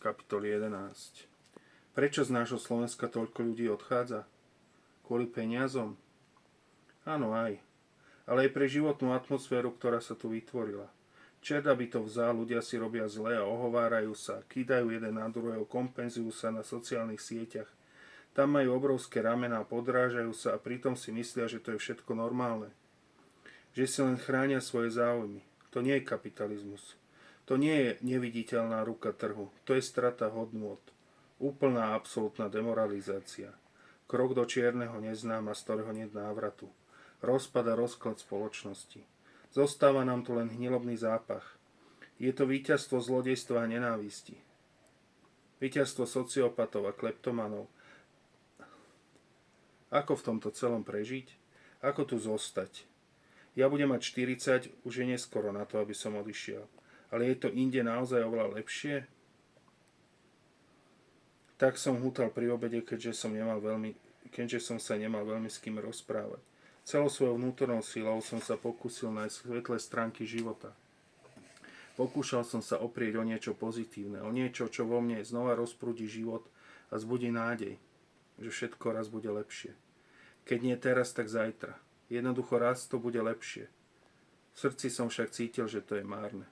kapitoly 11. Prečo z nášho Slovenska toľko ľudí odchádza? Kvôli peniazom? Áno, aj. Ale aj pre životnú atmosféru, ktorá sa tu vytvorila. Čert by to vzal, ľudia si robia zle a ohovárajú sa, kýdajú jeden na druhého, kompenzujú sa na sociálnych sieťach. Tam majú obrovské ramená, podrážajú sa a pritom si myslia, že to je všetko normálne. Že si len chránia svoje záujmy. To nie je kapitalizmus. To nie je neviditeľná ruka trhu. To je strata hodnôt. Úplná absolútna demoralizácia. Krok do čierneho neznáma, z ktorého nie je návratu. Rozpad a rozklad spoločnosti. Zostáva nám tu len hnilobný zápach. Je to víťazstvo zlodejstva a nenávisti. Víťazstvo sociopatov a kleptomanov. Ako v tomto celom prežiť? Ako tu zostať? Ja budem mať 40, už je neskoro na to, aby som odišiel. Ale je to inde naozaj oveľa lepšie? Tak som hútal pri obede, keďže som sa nemal veľmi s kým rozprávať. Celou svojou vnútornou silou som sa pokúsil nájsť svetlé stránky života. Pokúšal som sa oprieť o niečo pozitívne, o niečo, čo vo mne znova rozprúdi život a zbudí nádej, že všetko raz bude lepšie. Keď nie teraz, tak zajtra. Jednoducho raz to bude lepšie. V srdci som však cítil, že to je márne.